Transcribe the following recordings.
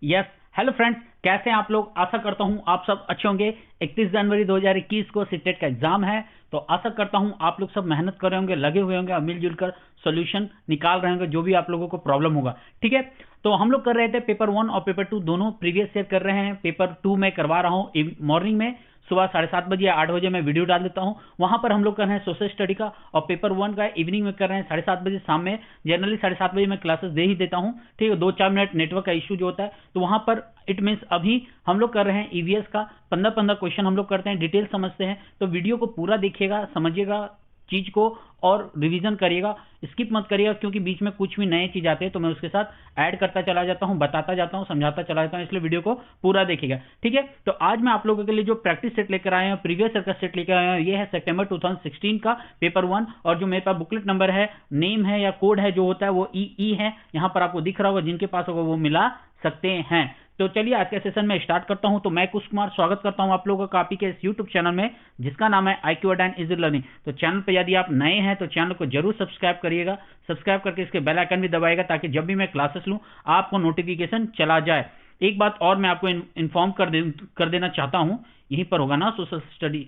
Yes, hello friends, कैसे हैं आप लोग। आशा करता हूं आप सब अच्छे होंगे। 31 जनवरी 2021 को सीटेट का एग्जाम है, तो आशा करता हूं आप लोग सब मेहनत कर रहे होंगे, लगे हुए होंगे और मिलजुल कर सोल्यूशन निकाल रहे होंगे जो भी आप लोगों को प्रॉब्लम होगा। ठीक है, तो हम लोग कर रहे थे पेपर 1 और पेपर 2 दोनों प्रीवियस ईयर कर रहे हैं। पेपर 2 में करवा रहा हूं मॉर्निंग में, सुबह 7:30 बजे या 8 बजे मैं वीडियो डाल देता हूं। वहां पर हम लोग कर रहे हैं सोशल स्टडी का, और पेपर 1 का इवनिंग में कर रहे हैं 7:30 बजे शाम में। जनरली 7:30 बजे मैं क्लासेस दे ही देता हूं। ठीक है, 2-4 मिनट नेटवर्क का इशू जो होता है, तो वहां पर इट मीन्स अभी हम लोग कर रहे हैं ईवीएस का 15-15 क्वेश्चन हम लोग करते हैं, डिटेल समझते हैं। तो वीडियो को पूरा देखिएगा, समझिएगा चीज को और रिवीजन करिएगा, स्किप मत करिएगा, क्योंकि बीच में कुछ भी नए चीज आते हैं तो मैं उसके साथ ऐड करता चला जाता हूं, बताता जाता हूं, समझाता चला जाता हूं, इसलिए वीडियो को पूरा देखिएगा। ठीक है, तो आज मैं आप लोगों के लिए जो प्रैक्टिस सेट लेकर आए हैं, प्रीवियस ईयर का सेट लेकर आए हैं, ये है सितंबर 2016 का पेपर 1। और जो मेरे पास बुकलेट नंबर है, नेम है या कोड है जो होता है वो ई है, यहां पर आपको दिख रहा होगा, जिनके पास होगा वो मिला सकते हैं। तो चलिए आज के सेशन में स्टार्ट करता हूं। तो मैं कुश कुमार स्वागत करता हूं आप लोगों का आपके इस यूट्यूब चैनल में, जिसका नाम है IQ Advanced इजी लर्निंग। तो चैनल पे यदि आप नए हैं तो चैनल को जरूर सब्सक्राइब करिएगा, सब्सक्राइब करके इसके बेल आइकन भी दबाएगा, ताकि जब भी मैं क्लासेस लूं आपको नोटिफिकेशन चला जाए। एक बात और मैं आपको इन्फॉर्म कर देना चाहता हूं, यहीं पर होगा ना सोशल स्टडी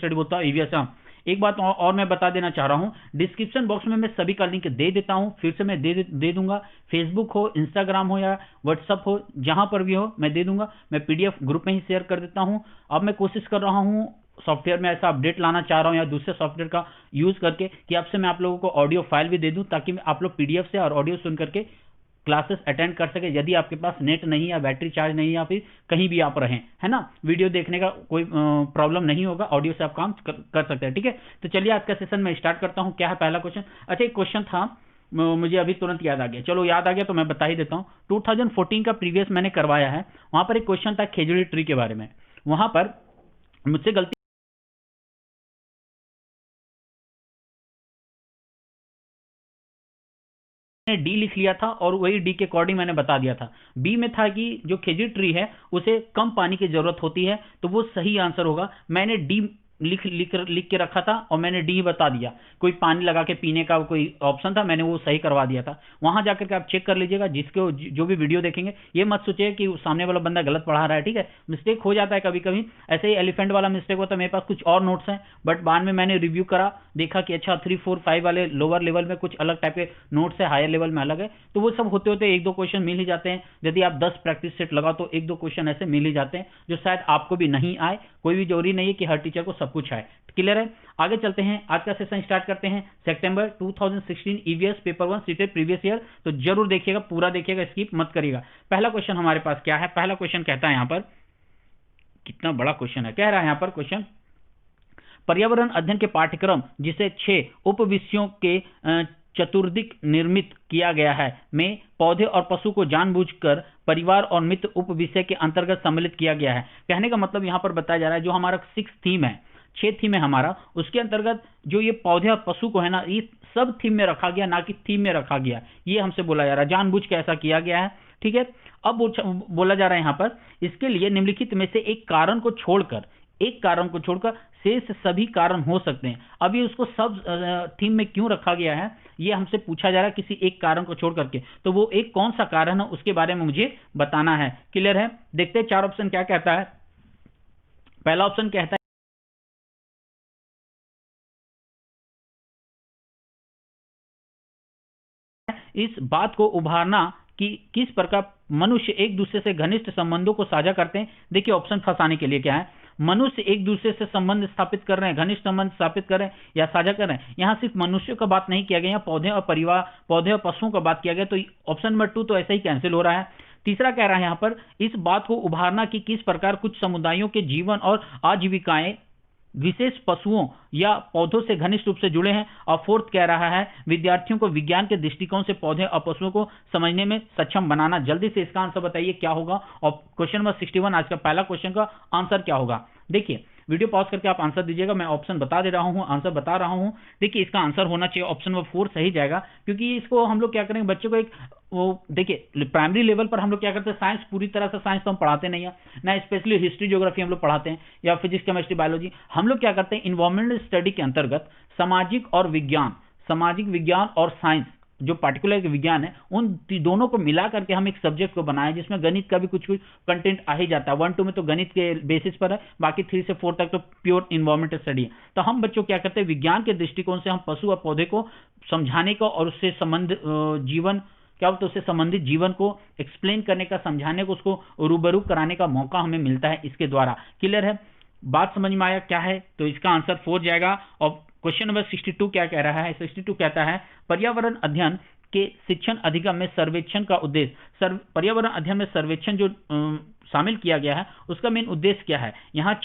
बोलता हूं ईवीएस। एक बात और मैं बता देना चाह रहा हूं, डिस्क्रिप्शन बॉक्स में मैं सभी का लिंक दे देता हूं, फिर से मैं दे दूंगा। फेसबुक हो, इंस्टाग्राम हो या व्हाट्सअप हो, जहां पर भी हो मैं दे दूंगा। मैं पीडीएफ ग्रुप में ही शेयर कर देता हूं। अब मैं कोशिश कर रहा हूं सॉफ्टवेयर में ऐसा अपडेट लाना चाह रहा हूं, या दूसरे सॉफ्टवेयर का यूज करके, कि अब से मैं आप लोगों को ऑडियो फाइल भी दे दूं, ताकि आप लोग पीडीएफ से और ऑडियो सुन करके क्लासेस अटेंड कर सके, यदि आपके पास नेट नहीं या बैटरी चार्ज नहीं, या फिर कहीं भी आप रहें, है ना। वीडियो देखने का कोई प्रॉब्लम नहीं होगा, ऑडियो से आप काम कर सकते हैं। ठीक है, तो चलिए आज का सेशन में स्टार्ट करता हूं। क्या है पहला क्वेश्चन? अच्छा, एक क्वेश्चन था मुझे अभी तुरंत याद आ गया, चलो याद आ गया तो मैं बता ही देता हूं। 2014 का प्रीवियस मैंने करवाया है, वहां पर एक क्वेश्चन था खेजड़ी ट्री के बारे में। वहां पर मुझसे गलती डी लिख लिया था, और वही डी के अकॉर्डिंग मैंने बता दिया था। बी में था कि जो खेजड़ी ट्री है उसे कम पानी की जरूरत होती है, तो वो सही आंसर होगा। मैंने डी लिख के रखा था, और मैंने डी बता दिया। कोई पानी लगा के पीने का कोई ऑप्शन था, मैंने वो सही करवा दिया था। वहां जाकर के आप चेक कर लीजिएगा, जिसको जो भी वीडियो देखेंगे। ये मत सोचिए कि सामने वाला बंदा गलत पढ़ा रहा है। ठीक है, मिस्टेक हो जाता है कभी कभी, ऐसे ही एलिफेंट वाला मिस्टेक होता है। मेरे पास कुछ और नोट्स हैं, बट बाद में मैंने रिव्यू करा, देखा कि अच्छा 3, 4, 5 वाले लोअर लेवल में कुछ अलग टाइप के नोट्स है, हायर लेवल में अलग है। तो वो सब होते होते 1-2 क्वेश्चन मिल ही जाते हैं। यदि आप 10 प्रैक्टिस सेट लगाओ तो 1-2 क्वेश्चन ऐसे मिल ही जाते हैं, जो शायद आपको भी नहीं आए। कोई भी जरूरी नहीं है कि हर टीचर को सब कुछ आए। क्लियर है? आगे चलते हैं, आज का सेशन स्टार्ट करते हैं। सितंबर 2016 EVS paper 1 CTET previous year. तो जरूर देखिएगा, पूरा देखिएगा, स्किप मत करिएगा। पहला क्वेश्चन हमारे पास क्या है? पहला क्वेश्चन कहता है, यहां पर कितना बड़ा क्वेश्चन है, कह रहा है यहां पर क्वेश्चन, पर्यावरण अध्ययन के पाठ्यक्रम जिसे 6 उप विषयों के चतुर्दिक निर्मित किया गया है में पौधे और पशु को जानबूझकर परिवार और मित्र उप विषय के अंतर्गत सम्मिलित किया गया है। कहने का मतलब यहां पर बताया जा रहा है, जो हमारा 6 थीम है, 6 थीम है हमारा, उसके अंतर्गत जो ये पौधे और पशु को है ना, ये सब थीम में रखा गया, ना कि थीम में रखा गया। ये हमसे बोला जा रहा है, जानबूझ के ऐसा किया गया है। ठीक है, अब बोला जा रहा है यहां पर, इसके लिए निम्नलिखित में से एक कारण को छोड़कर शेष सभी कारण हो सकते हैं। अभी उसको सब थीम में क्यों रखा गया है, ये हमसे पूछा जा रहा है, किसी एक कारण को छोड़ करके। तो वो एक कौन सा कारण है, उसके बारे में मुझे बताना है। क्लियर है? देखते हैं 4 ऑप्शन क्या कहता है। पहला ऑप्शन कहता है, इस बात को उभारना कि किस प्रकार मनुष्य एक दूसरे से घनिष्ठ संबंधों को साझा करते हैं। देखिए, ऑप्शन फंसाने के लिए क्या है, मनुष्य एक दूसरे से संबंध स्थापित कर रहे हैं, घनिष्ठ संबंध स्थापित कर रहे हैं या साझा कर रहे हैं। यहां सिर्फ मनुष्यों का बात नहीं किया गया, पौधे और परिवार, पौधे और पशुओं का बात किया गया। तो ऑप्शन नंबर 2 तो ऐसा ही कैंसिल हो रहा है। तीसरा कह रहा है यहां पर, इस बात को उभारना कि किस प्रकार कुछ समुदायों के जीवन और आजीविकाएं विशेष पशुओं या पौधों से घनिष्ठ रूप से जुड़े हैं। और फोर्थ कह रहा है, विद्यार्थियों को विज्ञान के दृष्टिकोण से पौधे और पशुओं को समझने में सक्षम बनाना। जल्दी से इसका आंसर बताइए क्या होगा। और क्वेश्चन नंबर 61 आज का पहला क्वेश्चन का आंसर क्या होगा। देखिए, वीडियो पॉज करके आप आंसर दीजिएगा, मैं ऑप्शन बता दे रहा हूँ, आंसर बता रहा हूँ। देखिए इसका आंसर होना चाहिए ऑप्शन नंबर 4 सही जाएगा, क्योंकि इसको हम लोग क्या करेंगे, बच्चे को एक वो देखिए प्राइमरी लेवल पर हम लोग क्या करते हैं, साइंस पूरी तरह से साइंस तो हम पढ़ाते नहीं है ना, स्पेशली हिस्ट्री ज्योग्राफी हम लोग पढ़ाते हैं या फिजिक्स केमिस्ट्री बायोलॉजी। हम लोग क्या करते हैं, इन्वायरमेंटल स्टडी के अंतर्गत सामाजिक विज्ञान और साइंस जो पार्टिकुलर विज्ञान है, उन दोनों को मिला करके हम एक सब्जेक्ट को बनाए जिसमें गणित का भी कुछ कुछ कंटेंट आ ही जाता है। 1 2 में तो गणित के बेसिस पर है, बाकी 3 से 4 तक तो प्योर इन्वायरमेंटल स्टडी है। तो हम बच्चों क्या करते हैं, विज्ञान के दृष्टिकोण से हम पशु और पौधे को समझाने का और उससे संबंध जीवन क्या होता है, उससे संबंधित जीवन को एक्सप्लेन करने का, समझाने को, उसको रूबरू कराने का मौका हमें मिलता है इसके द्वारा। क्लियर है, बात समझ में आया क्या है? तो इसका आंसर 4 जाएगा। और क्वेश्चन नंबर 62 क्या कह रहा है? 62 कहता है पर्यावरण अध्ययन के शिक्षण अधिगम में सर्वेक्षण का उद्देश्य, पर्यावरण अध्ययन में सर्वेक्षण जो शामिल किया गया है उसका मेन उद्देश्य क्या है? यहाँ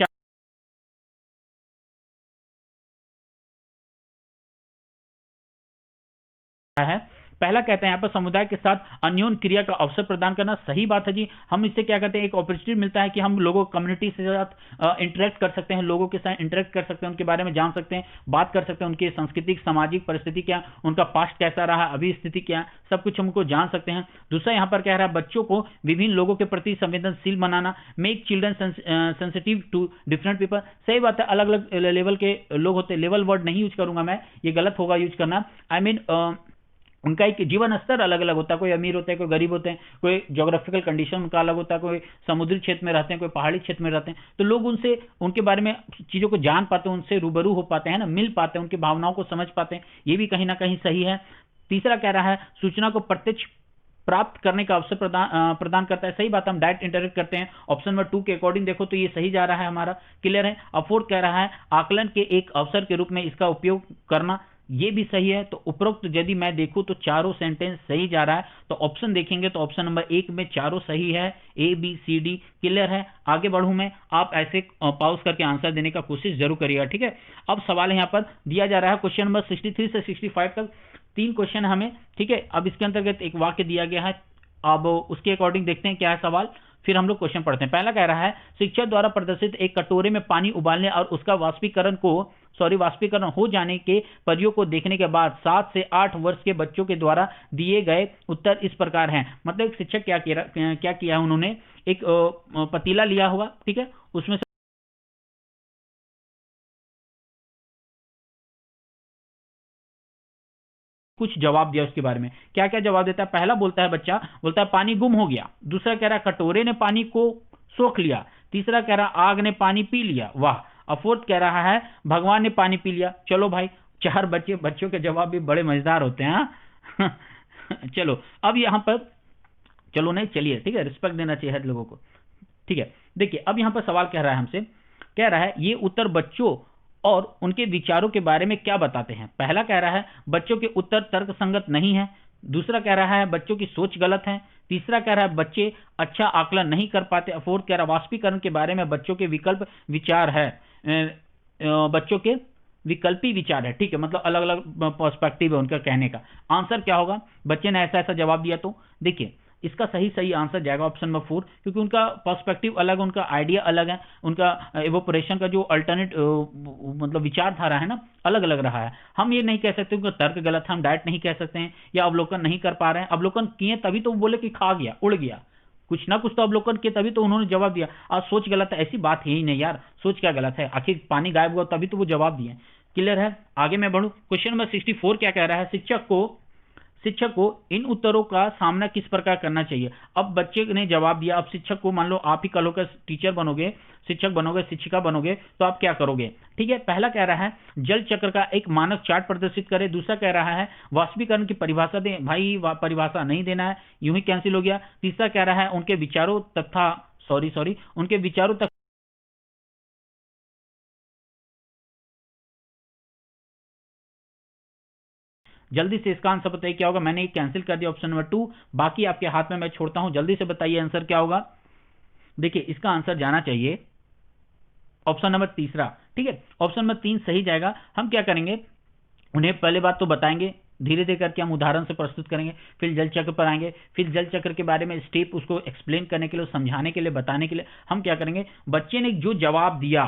है। पहला कहते हैं यहाँ पर समुदाय के साथ अन्योन्य क्रिया का अवसर प्रदान करना। सही बात है जी, हम इससे क्या करते हैं, एक अपॉर्चुनिटी मिलता है कि हम लोगों कम्युनिटी से साथ इंटरेक्ट कर सकते हैं, लोगों के साथ इंटरेक्ट कर सकते हैं, उनके बारे में जान सकते हैं, बात कर सकते हैं, उनकी सांस्कृतिक सामाजिक परिस्थिति क्या, उनका पास्ट कैसा रहा, अभी स्थिति क्या, सब कुछ हमको जान सकते हैं। दूसरा यहाँ पर कह रहा है बच्चों को विभिन्न लोगों के प्रति संवेदनशील बनाना, make children sensitive to different people. सही बात है, अलग अलग लेवल के लोग होते हैं, लेवल वर्ड नहीं यूज करूंगा मैं, ये गलत होगा यूज करना। आई मीन उनका एक जीवन स्तर अलग अलग होता है, कोई अमीर होता है, कोई गरीब होते हैं, कोई ज्योग्राफिकल कंडीशन उनका अलग होता है, कोई समुद्री क्षेत्र में रहते हैं, कोई पहाड़ी क्षेत्र में रहते हैं। तो लोग उनसे, उनके बारे में चीज़ों को जान पाते हैं, उनसे रूबरू हो पाते हैं ना, मिल पाते हैं, उनकी भावनाओं को समझ पाते हैं, ये भी कहीं ना कहीं सही है। तीसरा कह रहा है सूचना को प्रत्यक्ष प्राप्त करने का अवसर प्रदान करता है। सही बात, हम डायरेक्ट इंटरेक्ट करते हैं। ऑप्शन नंबर 2 के अकॉर्डिंग देखो तो ये सही जा रहा है हमारा। क्लियर है। अब 4 कह रहा है आकलन के एक अवसर के रूप में इसका उपयोग करना, ये भी सही है। तो उपरोक्त यदि मैं देखूं तो चारों सेंटेंस सही जा रहा है। तो ऑप्शन देखेंगे तो ऑप्शन नंबर 1 में चारों सही है, A B C D. Clear है, आगे बढ़ूं मैं, आप ऐसे पॉज करके आंसर देने का कोशिश जरूर करिएगा, ठीक है। अब सवाल यहाँ पर दिया जा रहा है क्वेश्चन नंबर 63 से 65 तक 3 क्वेश्चन हमें, ठीक है। अब इसके अंतर्गत एक वाक्य दिया गया है, अब उसके अकॉर्डिंग देखते हैं क्या है सवाल, फिर हम लोग क्वेश्चन पढ़ते हैं। पहला कह रहा है शिक्षक द्वारा प्रदर्शित एक कटोरे में पानी उबालने और उसका वाष्पीकरण हो जाने के प्रयोग को देखने के बाद 7 से 8 वर्ष के बच्चों के द्वारा दिए गए उत्तर इस प्रकार हैं। मतलब शिक्षक क्या किया, उन्होंने एक पतीला लिया हुआ, ठीक है, उसमें कुछ जवाब दिया उसके बारे में। क्या क्या जवाब देता है? पहला बोलता है बच्चा, बोलता है पानी गुम हो गया। दूसरा कह रहा है कटोरे ने पानी को सोख लिया। तीसरा कह रहा है आग ने पानी पी लिया। वाह। और फोर्थ कह रहा है भगवान ने पानी पी लिया। चलो भाई, 4 बच्चों के जवाब भी बड़े मजेदार होते हैं, हाँ? चलो अब यहां पर, चलो नहीं, चलिए ठीक है, रिस्पेक्ट देना चाहिए हर लोगों को, ठीक है। देखिए अब यहां पर सवाल कह रहा है हमसे, कह रहा है ये उत्तर बच्चों और उनके विचारों के बारे में क्या बताते हैं। पहला कह रहा है बच्चों के उत्तर तर्कसंगत नहीं है। दूसरा कह रहा है बच्चों की सोच गलत है। तीसरा कह रहा है बच्चे अच्छा आकलन नहीं कर पाते। फोर्थ कह रहा है वाष्पीकरण के बारे में बच्चों के विकल्प विचार है, बच्चों के विकल्पी विचार है, ठीक है, मतलब अलग अलग पर्सपेक्टिव है उनका कहने का। आंसर क्या होगा? बच्चे ने ऐसा ऐसा जवाब दिया। तो देखिए इसका सही आंसर जाएगा ऑप्शन नंबर 4, क्योंकि उनका पर्सपेक्टिव अलग, उनका आइडिया अलग है, उनका एवोपोरेशन का जो अल्टरनेट मतलब विचारधारा है ना, अलग अलग रहा है। हम ये नहीं कह सकते उनका तर्क गलत है, हम डायरेक्ट नहीं कह सकते हैं, या अवलोकन नहीं कर पा रहे हैं। अवलोकन किए तभी तो बोले कि खा गया, उड़ गया, कुछ ना कुछ तो अवलोकन किए तभी तो उन्होंने जवाब दिया। आज सोच गलत है, ऐसी बात है ही नहीं यार, सोच क्या गलत है, आखिर पानी गायब हुआ तभी तो वो जवाब दिए। क्लियर है, आगे मैं बढ़ूं। क्वेश्चन नंबर 64 क्या कह रहा है, शिक्षक को इन उत्तरों का सामना किस प्रकार करना चाहिए। अब बच्चे ने जवाब दिया, अब शिक्षक को, मान लो आप ही कल होकर टीचर बनोगे, शिक्षक बनोगे, शिक्षिका बनोगे, तो आप क्या करोगे, ठीक है। पहला कह रहा है जल चक्र का एक मानक चार्ट प्रदर्शित करें। दूसरा कह रहा है वाष्पीकरण की परिभाषा दें। भाई परिभाषा नहीं देना है, यूं ही कैंसिल हो गया। तीसरा कह रहा है उनके विचारों तक जल्दी से इसका आंसर बताइए क्या होगा। मैंने ये कैंसिल कर दिया ऑप्शन नंबर 2, बाकी आपके हाथ में मैं छोड़ता हूं, जल्दी से बताइए आंसर क्या होगा। देखिए इसका आंसर जाना चाहिए ऑप्शन नंबर 3, ठीक है। ऑप्शन नंबर 3 सही जाएगा। हम क्या करेंगे, उन्हें पहले बात तो बताएंगे, धीरे धीरे करके हम उदाहरण से प्रस्तुत करेंगे, फिर जल चक्र पर आएंगे, फिर जल चक्र के बारे में स्टेप उसको एक्सप्लेन करने के लिए, समझाने के लिए, बताने के लिए हम क्या करेंगे, बच्चे ने जो जवाब दिया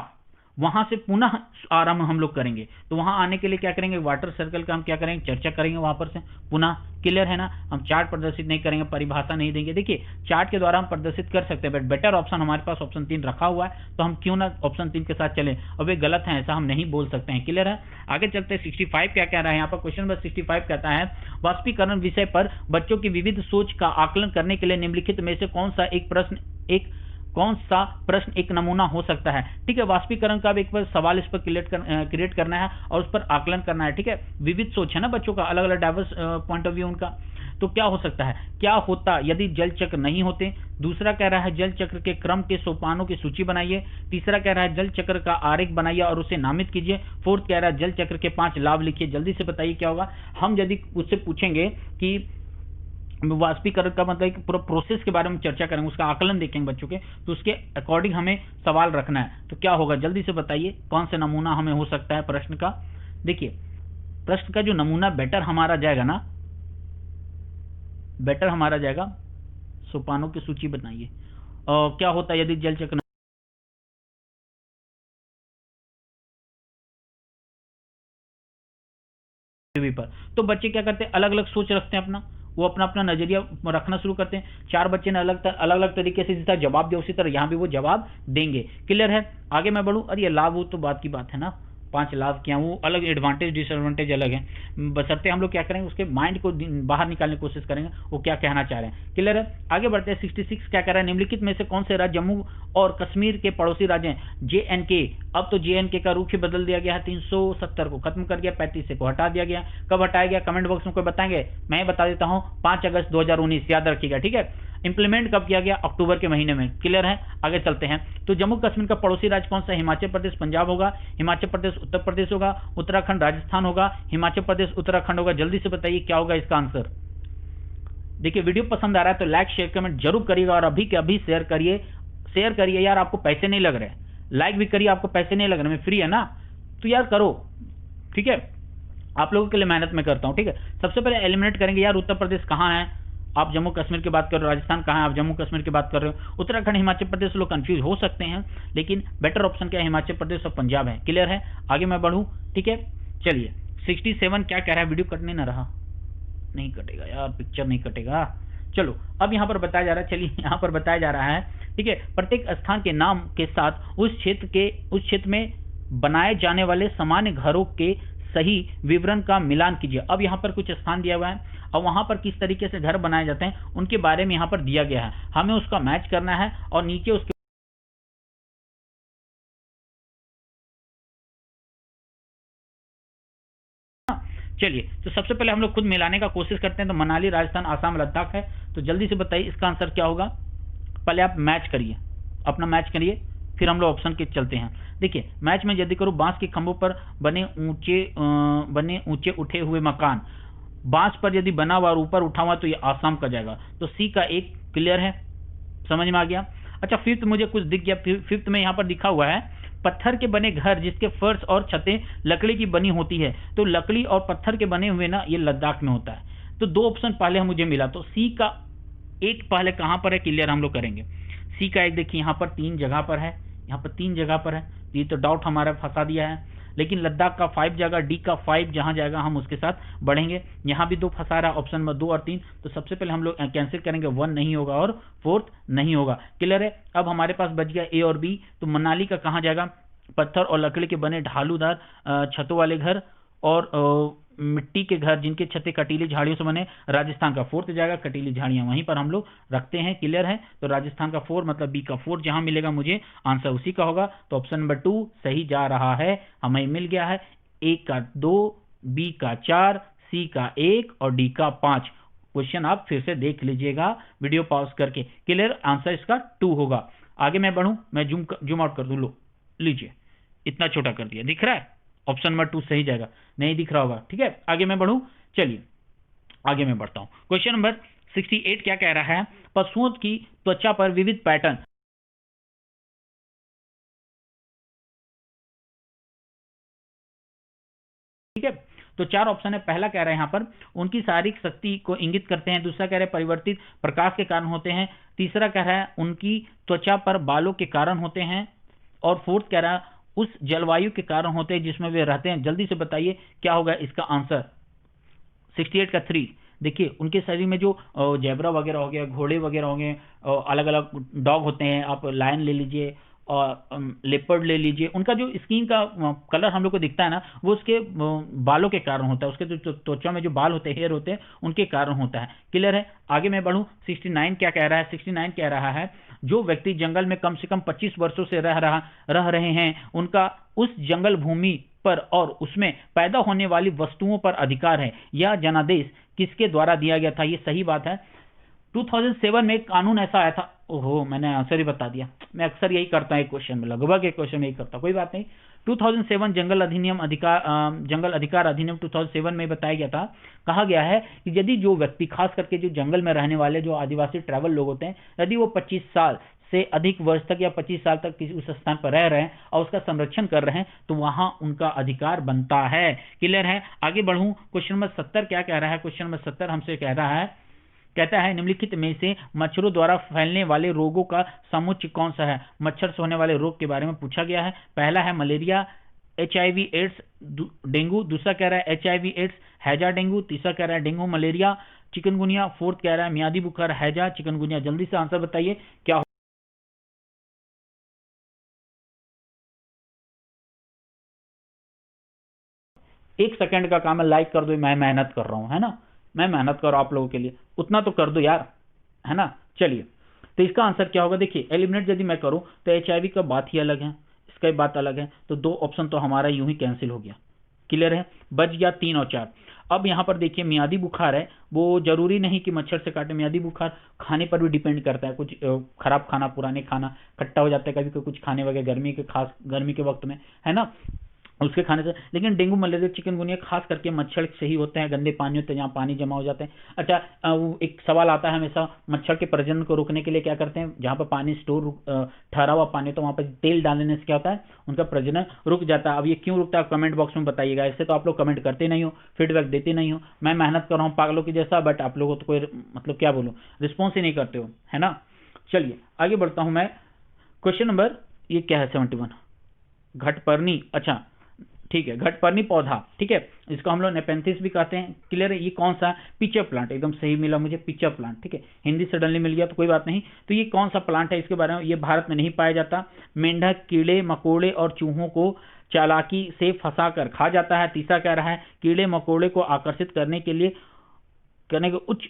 वहां से पुनः आरंभ हम लोग करेंगे। तो वहां आने के लिए क्या करेंगे, वाटर सर्कल का हम क्या करेंगे, चर्चा करेंगे वहां पर से पुनः। क्लियर है ना। हम चार्ट प्रदर्शित नहीं करेंगे, परिभाषा नहीं देंगे। देखिए चार्ट के द्वारा हम प्रदर्शित कर सकते हैं, बट बेटर ऑप्शन हमारे पास ऑप्शन 3 रखा हुआ है, तो हम क्यों ना ऑप्शन 3 के साथ चलें। अब ये गलत है ऐसा हम नहीं बोल सकते हैं। क्लियर है। आगे चलते हैं 65 क्या कह रहा है यहाँ पर। क्वेश्चन नंबर 65 कहता है वाष्पीकरण विषय पर बच्चों की विविध सोच का आकलन करने के लिए निम्नलिखित में से कौन सा एक नमूना हो सकता है। ठीक है, वाष्पीकरण का भी एक बार सवाल इस पर क्रिएट करना है और उस पर आकलन करना है। ठीक है, विविध सोच है ना बच्चों का, अलग अलग डाइवर्स पॉइंट ऑफ व्यू उनका। तो क्या हो सकता है, क्या होता यदि जल चक्र नहीं होते। दूसरा कह रहा है जल चक्र के क्रम के सोपानों की सूची बनाइए। तीसरा कह रहा है जल चक्र का आरेख बनाइए और उसे नामित कीजिए। फोर्थ कह रहा है जल चक्र के 5 लाभ लिखिए। जल्दी से बताइए क्या होगा। हम यदि उससे पूछेंगे कि वाष्पीकरण का मतलब पूरा प्रोसेस के बारे में चर्चा करेंगे, उसका आकलन देखेंगे बच्चों के, तो उसके अकॉर्डिंग हमें सवाल रखना है। तो क्या होगा, जल्दी से बताइए कौन सा नमूना हमें हो सकता है प्रश्न का। देखिए प्रश्न का जो नमूना बेटर हमारा जाएगा ना, बेटर हमारा जाएगा सोपानों की सूची बनाइए। और क्या होता है यदि जल चक्र पर, तो बच्चे क्या करते हैं, अलग अलग सोच रखते हैं अपना, वो अपना अपना नजरिया रखना शुरू करते हैं। 4 बच्चे ने अलग अलग तरीके से जिस तरह जवाब दिया उसी तरह यहाँ भी वो जवाब देंगे। क्लियर है। आगे मैं बढ़ूँ। अरे ये लाभ वो तो बात की बात है ना, 5 लाभ क्या, वो अलग एडवांटेज डिसएडवांटेज अलग है। बशर्ते हम लोग क्या करेंगे, उसके माइंड को बाहर निकालने की कोशिश करेंगे वो क्या कहना चाह रहे हैं। क्लियर है। आगे बढ़ते हैं। 66 क्या कह रहा है, निम्नलिखित में से कौन से राज्य जम्मू और कश्मीर के पड़ोसी राज्य हैं। JNK, अब तो JNK का रुख ही बदल दिया गया है, 370 को खत्म कर दिया, 35 को हटा दिया गया। कब हटाया गया, कमेंट बॉक्स में कोई बताएंगे, मैं बता देता हूं 5 अगस्त 2019, याद रखिएगा। ठीक है, इंप्लीमेंट कब किया गया, अक्टूबर के महीने में। क्लियर है। आगे चलते हैं। तो जम्मू कश्मीर का पड़ोसी राज्य कौन सा है, हिमाचल प्रदेश पंजाब होगा, हिमाचल प्रदेश उत्तर प्रदेश होगा, उत्तराखंड राजस्थान होगा, हिमाचल प्रदेश उत्तराखंड होगा। जल्दी से बताइए क्या होगा इसका आंसर। देखिए वीडियो पसंद आ रहा है तो लाइक शेयर कमेंट जरूर करिएगा और अभी के अभी शेयर करिए यार, आपको पैसे नहीं लग रहे, लाइक भी करिए, आपको पैसे नहीं लग रहे, मैं फ्री है ना, तो यार करो। ठीक है, आप लोगों के लिए मेहनत मैं करता हूं। ठीक है, सबसे पहले एलिमिनेट करेंगे यार, उत्तर प्रदेश कहां है, आप जम्मू कश्मीर की बात कर रहे हो, राजस्थान कहां है, आप जम्मू कश्मीर की बात कर रहे हो, उत्तराखंड हिमाचल प्रदेश, लोग कंफ्यूज हो सकते हैं, लेकिन बेटर ऑप्शन क्या है, हिमाचल प्रदेश और पंजाब है। क्लियर है। आगे मैं बढ़ूं। ठीक है, चलिए 67 क्या कह रहा है, वीडियो कटने ना रहा, नहीं कटेगा यार, पिक्चर नहीं कटेगा। चलो अब यहां पर बताया जा रहा है, चलिए यहां पर बताया जा रहा है। ठीक है, प्रत्येक स्थान के नाम के साथ उस क्षेत्र में बनाए जाने वाले सामान्य घरों के सही विवरण का मिलान कीजिए। अब यहां पर कुछ स्थान दिया हुआ है और वहां पर किस तरीके से घर बनाए जाते हैं उनके बारे में यहां पर दिया गया है, हमें उसका मैच करना है और नीचे उसके चलिए तो सबसे पहले हम लोग खुद मिलाने का कोशिश करते हैं। तो मनाली राजस्थान आसाम लद्दाख है, तो जल्दी से बताइए इसका आंसर क्या होगा। पहले आप मैच करिए, अपना मैच करिए, फिर हम लोग ऑप्शन के चलते हैं। देखिए मैच में यदि करो, बांस के खंभों पर बने ऊंचे उठे हुए मकान, बांस पर यदि बना हुआ और ऊपर उठा हुआ तो ये आसाम का जाएगा, तो सी का एक। क्लियर है, समझ में आ गया। अच्छा फिफ्थ मुझे कुछ दिख गया, फिफ्थ में यहाँ पर लिखा हुआ है पत्थर के बने घर जिसके फर्श और छतें लकड़ी की बनी होती है, तो लकड़ी और पत्थर के बने हुए ना ये लद्दाख में होता है। तो 2 ऑप्शन पहले मुझे मिला, तो सी का एक पहले कहां पर है, क्लियर हम लोग करेंगे। सी का एक देखिए यहाँ पर 3 जगह पर है, यहाँ पर 3 जगह पर है, ये तो डाउट हमारा फंसा दिया है। लेकिन लद्दाख का 5 जगह, डी का 5 जहां जाएगा हम उसके साथ बढ़ेंगे। यहाँ भी 2 फंसा रहा, ऑप्शन में 2 और 3, तो सबसे पहले हम लोग कैंसिल करेंगे, 1 नहीं होगा और 4th नहीं होगा। क्लियर है। अब हमारे पास बच गया ए और बी, तो मनाली का कहाँ जाएगा, पत्थर और लकड़ी के बने ढालूदार छतों वाले घर और मिट्टी के घर जिनके छतें कटीली झाड़ियों से बने, राजस्थान का 4th जाएगा, कटीली झाड़ियां वहीं पर हम लोग रखते हैं। क्लियर है। तो राजस्थान का 4 मतलब बी का 4 जहां मिलेगा मुझे आंसर उसी का होगा। तो ऑप्शन नंबर 2 सही जा रहा है, हमें मिल गया है ए का 2, बी का 4, सी का 1 और डी का 5। क्वेश्चन आप फिर से देख लीजिएगा वीडियो पॉज करके। क्लियर, आंसर इसका 2 होगा। आगे मैं बढ़ूं, मैं जूम आउट कर दूं, लो लीजिए, इतना छोटा कर दिया, दिख रहा है, ऑप्शन नंबर 2 सही जाएगा, नहीं दिख रहा होगा। ठीक है, आगे मैं बढ़ूं, चलिए आगे मैं बढ़ता हूं। क्वेश्चन नंबर 68 क्या कह रहा है, पशुओं की त्वचा पर विविध पैटर्न। ठीक है, तो 4 ऑप्शन है। पहला कह रहा है यहां पर उनकी शारीरिक शक्ति को इंगित करते हैं, दूसरा कह रहा है परिवर्तित प्रकाश के कारण होते हैं, तीसरा कह रहा है उनकी त्वचा पर बालों के कारण होते हैं, और 4th कह रहा है उस जलवायु के कारण होते हैं जिसमें वे रहते हैं। जल्दी से बताइए क्या होगा इसका आंसर। 68 का 3। देखिए उनके शरीर में जो जेब्रा वगैरह हो गया, घोड़े वगैरह हो गए, अलग अलग डॉग होते हैं, आप लायन ले लीजिए और लेपर्ड ले लीजिए, उनका जो स्किन का कलर हम लोग को दिखता है ना, वो उसके बालों के कारण होता है, उसके जो त्वचा में जो बाल होते हैं, हेयर होते हैं, उनके कारण होता है। क्लियर है। आगे मैं बढ़ूं। 69 क्या कह रहा है? 69 कह रहा है जो व्यक्ति जंगल में कम से कम 25 वर्षों से रह रहे हैं, उनका उस जंगल भूमि पर और उसमें पैदा होने वाली वस्तुओं पर अधिकार है। यह जनादेश किसके द्वारा दिया गया था? ये सही बात है। 2007 में एक कानून ऐसा आया था। ओहो, मैंने आंसर ही बता दिया। मैं अक्सर यही करता हूं एक क्वेश्चन में, लगभग एक क्वेश्चन में यही करता हूं, कोई बात नहीं। 2007 जंगल अधिकार अधिनियम 2007 में बताया गया था। कहा गया है कि यदि जो व्यक्ति, खास करके जो जंगल में रहने वाले जो आदिवासी ट्राइबल लोग होते हैं, यदि वो 25 साल से अधिक वर्ष तक या 25 साल तक किसी उस स्थान पर रह रहे हैं और उसका संरक्षण कर रहे हैं, तो वहां उनका अधिकार बनता है। क्लियर है। आगे बढ़ूं। क्वेश्चन नंबर 70 क्या कह रहा है? क्वेश्चन नंबर 70 हमसे कह रहा है, कहता है निम्नलिखित में से मच्छरों द्वारा फैलने वाले रोगों का समुच्चय कौन सा है? मच्छर से होने वाले रोग के बारे में पूछा गया है। पहला है मलेरिया, HIV एड्स, डेंगू। दूसरा कह रहा है HIV एड्स, हैजा डेंगू। तीसरा कह रहा है डेंगू मलेरिया चिकनगुनिया। फोर्थ कह रहा है मियादी बुखार, हैजा चिकनगुनिया। जल्दी से आंसर बताइए क्या। 1 सेकंड का काम है, लाइक कर दो। मैं मेहनत कर रहा हूं, है ना, मैं मेहनत कर रहा हूं आप लोगों के लिए, उतना तो कर दो यार, है ना। चलिए, तो इसका आंसर क्या होगा? देखिए एलिमिनेट यदि मैं करूं तो HIV का बात ही अलग है, इसका बात अलग है, तो 2 ऑप्शन तो हमारा यूं ही कैंसिल हो गया। क्लियर है। बच गया 3 और 4। अब यहां पर देखिए मियादी बुखार है, वो जरूरी नहीं कि मच्छर से काटे। मियादी बुखार खाने पर भी डिपेंड करता है। कुछ खराब खाना, पुराने खाना खट्टा हो जाता है कभी, कुछ खाने वगैरह गर्मी के, खास गर्मी के वक्त में, है ना, उसके खाने से। लेकिन डेंगू मलेरिया चिकनगुनिया खास करके मच्छर से ही होते हैं, गंदे पानी होते हैं जहाँ पानी जमा हो जाते हैं। अच्छा, वो एक सवाल आता है हमेशा, मच्छर के प्रजनन को रोकने के लिए क्या करते हैं? जहाँ पर पानी स्टोर ठहरा हुआ पानी, तो वहाँ पर तेल डालने से क्या होता है? उनका प्रजनन रुक जाता है। अब ये क्यों रुकता है कमेंट बॉक्स में बताइएगा। इससे तो आप लोग कमेंट करते नहीं हो, फीडबैक देते नहीं हो। मैं मेहनत कर रहा हूँ पागलों की जैसा, बट आप लोगों तो कोई मतलब क्या बोलूँ, रिस्पॉन्स ही नहीं करते हो, है ना। चलिए आगे बढ़ता हूँ मैं। क्वेश्चन नंबर, ये क्या है 71, घटपर्णी। अच्छा ठीक है, घटपर्णी पौधा, ठीक है, इसको हम लोग नेपेंथिस भी कहते हैं। क्लियर है। ये कौन सा? पिचर प्लांट, एकदम सही मिला मुझे, पिचर प्लांट, ठीक है। हिंदी सडनली मिल गया तो कोई बात नहीं। तो ये कौन सा प्लांट है इसके बारे में? ये भारत में नहीं पाया जाता। मेंढक, कीड़े मकोड़े और चूहों को चालाकी से फंसाकर खा जाता है। तीसरा कह रहा है कीड़े मकोड़े को आकर्षित करने के लिए करने के उच्च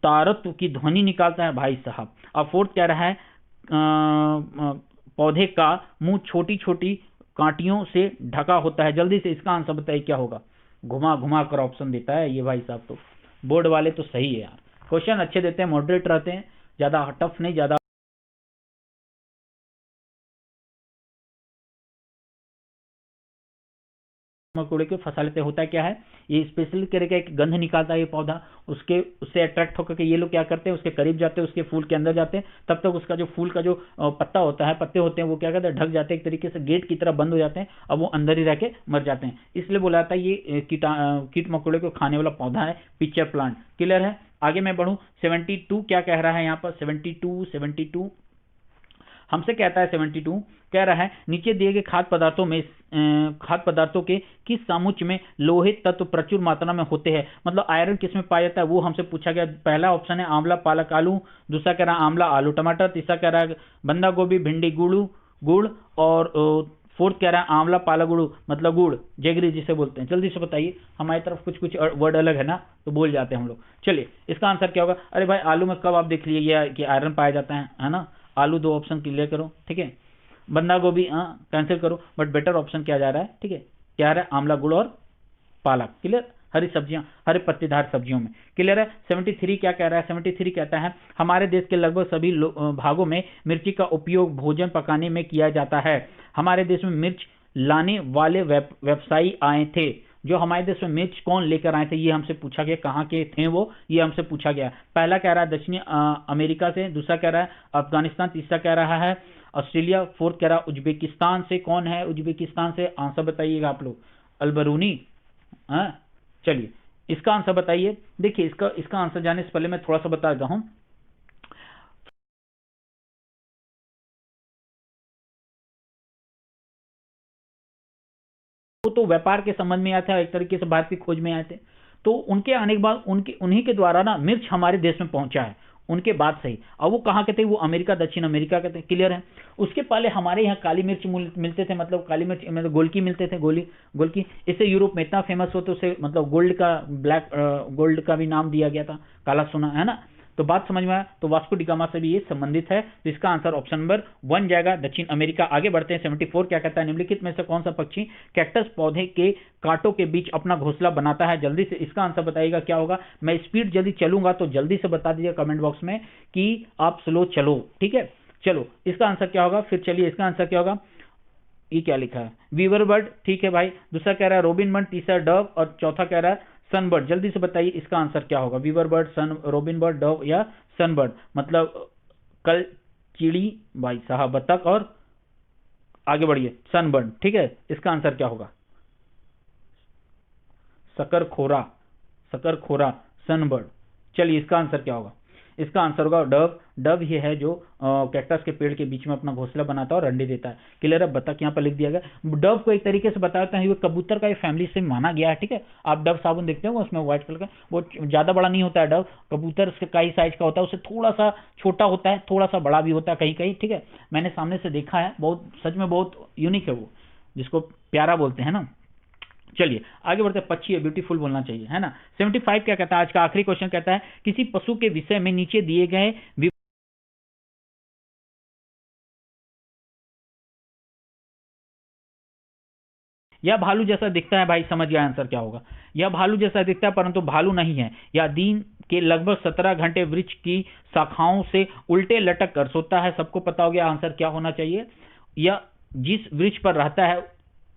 तारत्व की ध्वनि निकालता है भाई साहब। और फोर्थ कह रहा है पौधे का मुंह छोटी छोटी कांटियों से ढका होता है। जल्दी से इसका आंसर बताइए क्या होगा। घुमा घुमा कर ऑप्शन देता है ये भाई साहब, तो बोर्ड वाले तो सही है यार, क्वेश्चन अच्छे देते हैं, मॉडरेट रहते हैं, ज्यादा टफ नहीं, ज्यादा मकोड़े को फंसा लेते। होता है क्या है, ये स्पेशली तरह का एक गंध निकालता है ये पौधा, उसके उससे अट्रैक्ट होकर के ये लोग क्या करते हैं, उसके करीब जाते हैं, उसके फूल के अंदर जाते हैं। तब तक उसका जो फूल का जो पत्ता होता है, पत्ते होते हैं, वो क्या कहते हैं, ढक जाते हैं, एक तरीके से गेट की तरह बंद हो जाते हैं, अब वो अंदर ही रह के मर जाते हैं। इसलिए बोला जाता है ये कीट मकोड़े को खाने वाला पौधा है, पिक्चर प्लांट। क्लियर है। आगे मैं बढ़ूं। 72 क्या कह रहा है यहाँ पर? 72 हमसे कहता है 72 कह रहा है नीचे दिए गए खाद्य पदार्थों के किस समुच्चय में लोहित तत्व प्रचुर मात्रा में होते हैं? मतलब आयरन किस में पाया जाता है वो हमसे पूछा गया। पहला ऑप्शन है आंवला पालक आलू, दूसरा कह रहा है आंवला आलू टमाटर, तीसरा कह रहा है बंदा गोभी भिंडी गुड़, और फोर्थ कह रहा है आंवला पालक गुड़, मतलब गुड़ जेगरी जिसे बोलते हैं। जल्दी से बताइए, हमारी तरफ कुछ कुछ वर्ड अलग है ना, तो बोल जाते हैं हम लोग। चलिए इसका आंसर क्या होगा? अरे भाई आलू में कब आप देख लीजिए कि आयरन पाया जाता है ना। आलू 2 ऑप्शन क्लियर करो, ठीक है। बंदा गोभी कैंसिल करो, बट बेटर ऑप्शन क्या जा रहा है, ठीक है, क्या आ रहा है? आंवला गुड़ और पालक। क्लियर। हरी सब्जियां, हरे पत्तेदार सब्जियों में। क्लियर है। 73 क्या कह रहा है? 73 कहता है हमारे देश के लगभग सभी भागों में मिर्ची का उपयोग भोजन पकाने में किया जाता है। हमारे देश में मिर्च लाने वाले व्यवसायी आए थे। जो हमारे देश में मिर्च कौन लेकर आए थे ये हमसे पूछा गया, कहाँ के थे वो, ये हमसे पूछा गया। पहला कह रहा है दक्षिणी अमेरिका से, दूसरा कह रहा है अफगानिस्तान, तीसरा कह रहा है ऑस्ट्रेलिया, फोर्थ कह रहा है उज्बेकिस्तान से। कौन है उज्बेकिस्तान से? आंसर बताइएगा आप लोग। अलबरूनी। चलिए इसका आंसर बताइए। देखिए इसका आंसर जाने से पहले मैं थोड़ा सा बता देता हूं। तो व्यापार के संबंध में आए थे, एक तरीके से भारत की खोज में आए थे। तो उनके आने के बाद उन्हीं के द्वारा ना मिर्च हमारे देश में पहुंचा है, उनके बाद सही। अब वो कहाँ के थे, वो अमेरिका, दक्षिण अमेरिका के थे, क्लियर है। उसके पहले हमारे यहाँ काली मिर्च मिलते थे, मतलब काली मिर्च मतलब गोलकी मिलते थे, गोलकी। इससे यूरोप में इतना फेमस होते, उसे मतलब गोल्ड का, ब्लैक गोल्ड का भी नाम दिया गया था, काला सोना, है ना। तो बात समझ में आया। तो वास्को डी गामा से भी ये संबंधित है, तो इसका आंसर ऑप्शन नंबर 1 जाएगा, दक्षिण अमेरिका। आगे बढ़ते हैं। 74 क्या कहता है, निम्नलिखित में से कौन सा पक्षी कैक्टस पौधे के कांटों के बीच अपना घोंसला बनाता है? जल्दी से इसका आंसर बताइएगा क्या होगा। मैं स्पीड जल्दी चलूंगा तो जल्दी से बता दीजिए कमेंट बॉक्स में कि आप स्लो चलो, ठीक है। चलो इसका आंसर क्या होगा, फिर चलिए इसका आंसर क्या होगा। ये क्या लिखा है, वीवर बर्ड, ठीक है भाई। दूसरा कह रहा है रोबिन बर्ड, तीसरा डव, और चौथा कह रहा है सनबर्ड। जल्दी से बताइए इसका आंसर क्या होगा। Weaver bird, robin bird, dove या सनबर्ड, मतलब कल चिड़ी भाई साहब, बतख, और आगे बढ़िए सनबर्ड, ठीक है। इसका आंसर क्या होगा, शकरखोरा, शकरखोरा, सनबर्ड। चलिए इसका आंसर क्या होगा, इसका आंसर होगा डव। डव ये है जो कैक्टस के पेड़ के बीच में अपना घोंसला बनाता है और अंडे देता है, क्लियर है। बतख यहाँ पर लिख दिया गया। डव को एक तरीके से बताते हैं, ये कबूतर का एक फैमिली से माना गया है, ठीक है। आप डव साबुन देखते हो उसमें व्हाइट कलर का, वो ज्यादा बड़ा नहीं होता है डव, कबूतर का ही साइज का होता है, उससे थोड़ा सा छोटा होता है, थोड़ा सा बड़ा भी होता है कहीं कहीं, ठीक है। मैंने सामने से देखा है, बहुत सच में बहुत यूनिक है वो, जिसको प्यारा बोलते हैं ना। चलिए आगे बढ़ते हैं। पक्षी है, ब्यूटीफुल बोलना चाहिए, है ना। 75 क्या कहता है, आज का आखिरी क्वेश्चन कहता है किसी पशु के विषय में नीचे दिए गए यह भालू जैसा दिखता है, भाई समझ गया आंसर क्या होगा। यह भालू जैसा दिखता है परंतु भालू नहीं है। यह दिन के लगभग 17 घंटे वृक्ष की शाखाओं से उल्टे लटक कर सोता है। सबको पता हो गया आंसर क्या होना चाहिए। यह जिस वृक्ष पर रहता है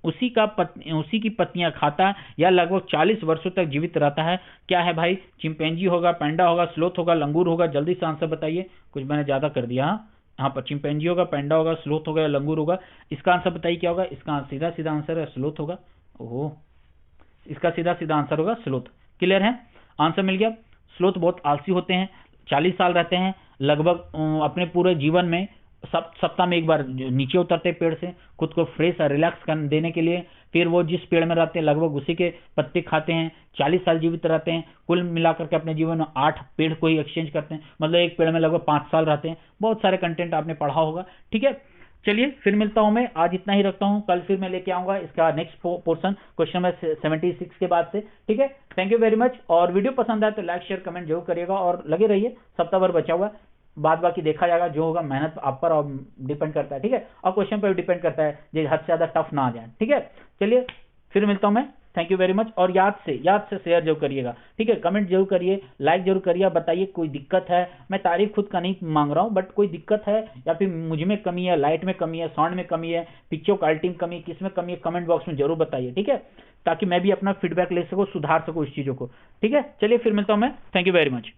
उसी की पत्तियां खाता है। यह लगभग 40 वर्षों तक जीवित रहता है। क्या है भाई, चिंपैंजी होगा, पैंडा होगा, स्लोथ होगा, लंगूर होगा। जल्दी से आंसर बताइए, कुछ मैंने ज्यादा कर दिया। यहाँ पर चिंपैंजी होगा, पैंडा होगा, स्लोथ होगा या लंगूर होगा। इसका आंसर बताइए क्या होगा। इसका सीधा सीधा आंसर है स्लोथ होगा। ओहो, इसका सीधा सीधा आंसर होगा स्लोथ, क्लियर है। आंसर मिल गया। स्लोथ बहुत आलसी होते हैं, 40 साल रहते हैं लगभग अपने पूरे जीवन में। सप्ताह में एक बार नीचे उतरते पेड़ से खुद को फ्रेश और रिलैक्स देने के लिए। फिर वो जिस पेड़ में रहते हैं लगभग उसी के पत्ते खाते हैं। 40 साल जीवित रहते हैं। कुल मिलाकर के अपने जीवन में 8 पेड़ को ही एक्सचेंज करते हैं, मतलब एक पेड़ में लगभग 5 साल रहते हैं। बहुत सारे कंटेंट आपने पढ़ा होगा, ठीक है। चलिए फिर मिलता हूं मैं, आज इतना ही रखता हूं। कल फिर मैं लेके आऊंगा इसका नेक्स्ट पोर्शन, क्वेश्चन नंबर 76 के बाद से, ठीक है। Thank you very much. और वीडियो पसंद आए तो लाइक शेयर कमेंट जरूर करिएगा और लगे रहिए। सप्ताह भर बचा हुआ है, बाद बाकी देखा जाएगा, जो होगा मेहनत आप पर और डिपेंड करता है, ठीक है। और क्वेश्चन पर भी डिपेंड करता है, जो हद से ज्यादा टफ ना आ जाए, ठीक है। चलिए फिर मिलता हूं मैं, थैंक यू वेरी मच। और याद से शेयर जरूर करिएगा, ठीक है। कमेंट जरूर करिए, लाइक जरूर करिए, बताइए कोई दिक्कत है। मैं तारीफ खुद का नहीं मांग रहा हूं, बट कोई दिक्कत है या फिर मुझ में कमी है, लाइट में कमी है, साउंड में कमी है, पिक्चर क्वालिटी में कमी है, किस में कमी है, कमेंट बॉक्स में जरूर बताइए, ठीक है, ताकि मैं भी अपना फीडबैक ले सकूं, सुधार सकूं इस चीजों को, ठीक है। चलिए फिर मिलता हूं मैं, थैंक यू वेरी मच।